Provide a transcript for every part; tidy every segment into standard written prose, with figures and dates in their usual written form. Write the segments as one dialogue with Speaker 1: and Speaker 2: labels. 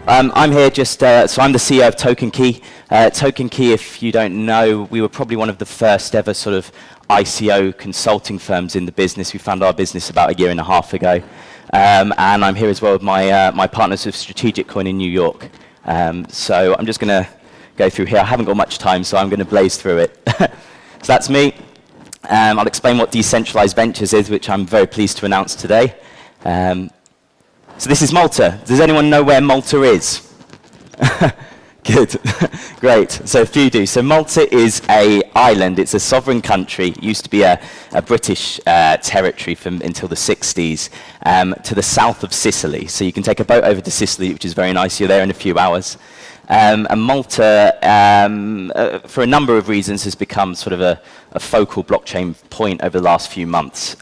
Speaker 1: I'm here so I'm the CEO of Token Key. Token Key, if you don't know, we were probably one of the first ever sort of ICO consulting firms in the business. We founded our business about 1.5 years ago. And I'm here as well with my partners of Strategic Coin in New York. So I'm just going to go through here. I haven't got much time, so I'm going to blaze through it. So that's me. I'll explain what Decentralized Ventures is, which I'm very pleased to announce today. So this is Malta. Does anyone know where Malta is? Good. Great. So a few do. So Malta is an island. It's a sovereign country. It used to be a British territory until the 60s, to the south of Sicily. So you can take a boat over to Sicily, which is very nice. You're there in a few hours. And Malta, for a number of reasons, has become sort of a focal blockchain point over the last few months.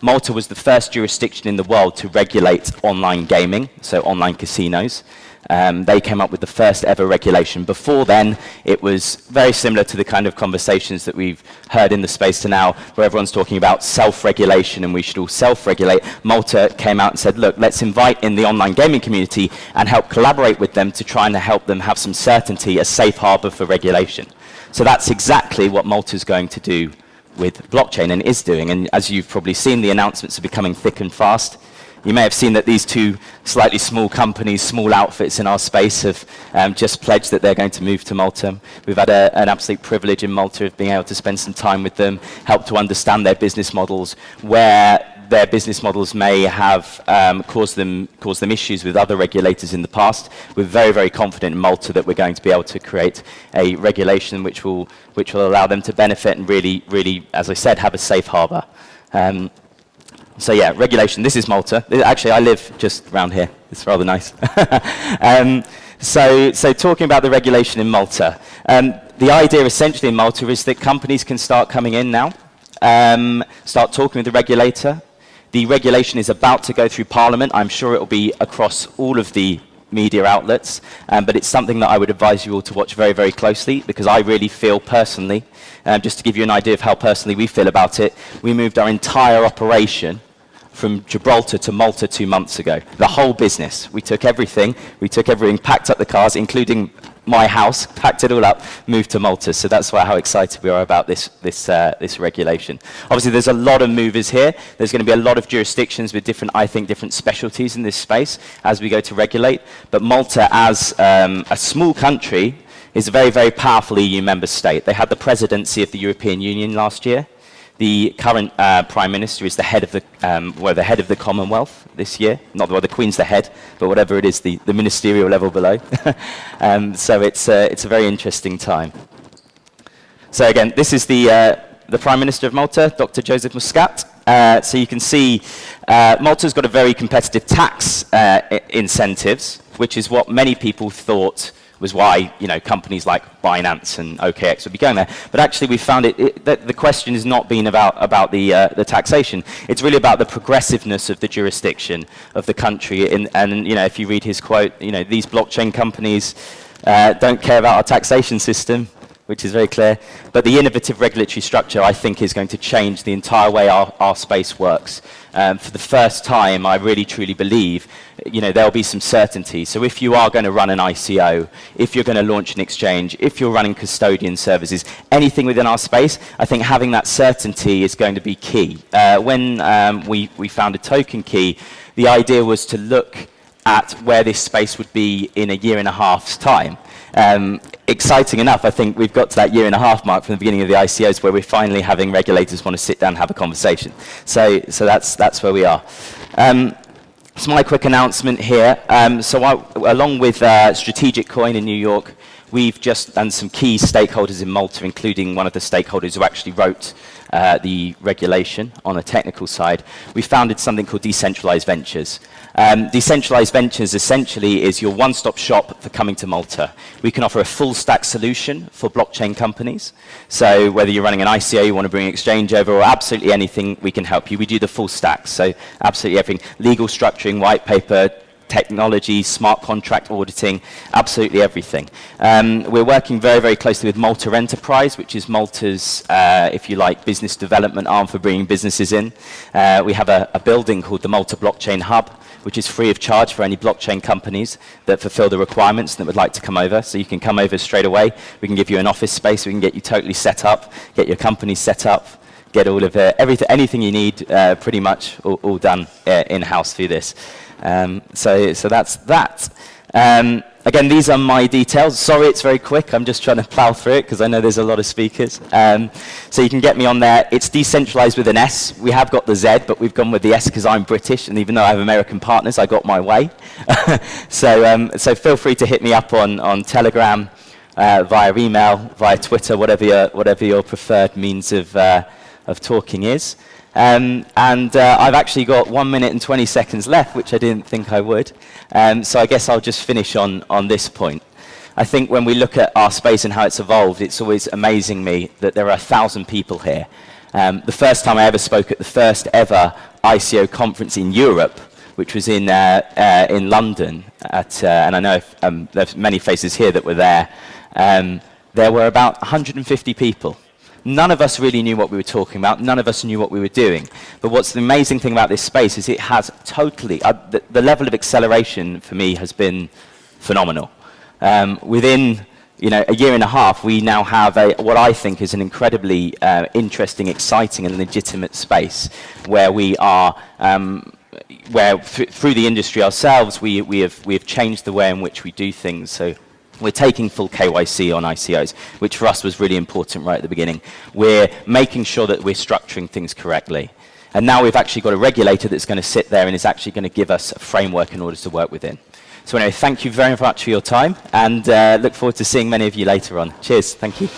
Speaker 1: Malta was the first jurisdiction in the world to regulate online gaming, so online casinos. They came up with the first ever regulation. Before then, it was very similar to the kind of conversations that we've heard in the space to now, where everyone's talking about self-regulation and we should all self-regulate. Malta came out and said, look, let's invite in the online gaming community and help collaborate with them to try and help them have some certainty, a safe harbor for regulation. So that's exactly what Malta's going to do with blockchain and is doing. And as you've probably seen, the announcements are becoming thick and fast. You may have seen that these two slightly small companies, small outfits in our space have just pledged that they're going to move to Malta. We've had an absolute privilege in Malta of being able to spend some time with them, help to understand their business models, where their business models may have caused them issues with other regulators in the past. We're very, very confident in Malta that we're going to be able to create a regulation which will allow them to benefit and really, as I said, have a safe harbor. So yeah, regulation. This is Malta. Actually, I live just around here. It's rather nice. So talking about the regulation in Malta, the idea essentially in Malta is that companies can start coming in now, start talking with the regulator. The regulation is about to go through Parliament. I'm sure it will be across all of the media outlets, but it's something that I would advise you all to watch very, very closely, because I really feel personally, just to give you an idea of how personally we feel about it, we moved our entire operation from Gibraltar to Malta 2 months ago. The whole business. We took everything, packed up the cars, including my house, packed it all up, moved to Malta. So that's how excited we are about this regulation. Obviously, there's a lot of movers here. There's going to be a lot of jurisdictions with different specialties in this space as we go to regulate. But Malta, as a small country, is a very, very powerful EU member state. They had the presidency of the European Union last year. The current Prime Minister is the head of the Commonwealth this year. Not the Queen's the head, but whatever it is, the ministerial level below. So it's a very interesting time. So again, this is the Prime Minister of Malta, Dr. Joseph Muscat. So you can see Malta's got a very competitive tax incentives, which is what many people thought was why companies like Binance and OKX would be going there. But actually, we found that the question has not been about the taxation. It's really about the progressiveness of the jurisdiction of the country. And if you read his quote, these blockchain companies don't care about our taxation system, which is very clear. But the innovative regulatory structure, I think, is going to change the entire way our space works. For the first time, I really, truly believe, there'll be some certainty. So if you are going to run an ICO, if you're going to launch an exchange, if you're running custodian services, anything within our space, I think having that certainty is going to be key. When we founded Token Key, the idea was to look at where this space would be in 1.5 years' time. Exciting enough, I think we've got to that 1.5 year mark from the beginning of the ICOs where we're finally having regulators want to sit down and have a conversation. So that's where we are. So my quick announcement here. Along with Strategic Coin in New York, we've just done some key stakeholders in Malta, including one of the stakeholders who actually wrote the regulation on a technical side. We founded something called Decentralized Ventures. Decentralized Ventures essentially is your one-stop shop for coming to Malta. We can offer a full-stack solution for blockchain companies. So whether you're running an ICO, you want to bring an exchange over, or absolutely anything, we can help you. We do the full stack, so absolutely everything. Legal structuring, white paper, technology, smart contract auditing, absolutely everything. We're working very, very closely with Malta Enterprise, which is Malta's, if you like, business development arm for bringing businesses in. We have a building called the Malta Blockchain Hub, which is free of charge for any blockchain companies that fulfill the requirements that would like to come over. So you can come over straight away. We can give you an office space. We can get you totally set up, get your company set up, get all of everything, anything you need, pretty much all done in-house through this. So that's that. Again, these are my details. Sorry, it's very quick. I'm just trying to plow through it because I know there's a lot of speakers. So you can get me on there. It's decentralized with an S. We have got the Z, but we've gone with the S because I'm British, and even though I have American partners, I got my way. So feel free to hit me up on Telegram, via email, via Twitter, whatever your preferred means of talking is. I've actually got 1 minute and 20 seconds left, which I didn't think I would. So I guess I'll just finish on this point. I think when we look at our space and how it's evolved, it's always amazing me that there are 1,000 people here. The first time I ever spoke at the first ever ICO conference in Europe, which was in London, and I know there's many faces here that were there, there were about 150 people. None of us really knew what we were talking about. None of us knew what we were doing. But what's the amazing thing about this space is it has totally, the level of acceleration for me has been phenomenal. Within a year and a half, we now have what I think is an incredibly interesting, exciting and legitimate space where we are, where through the industry ourselves, we have changed the way in which we do things. So we're taking full KYC on ICOs, which for us was really important right at the beginning. We're making sure that we're structuring things correctly. And now we've actually got a regulator that's going to sit there and is actually going to give us a framework in order to work within. So anyway, thank you very much for your time, and look forward to seeing many of you later on. Cheers. Thank you.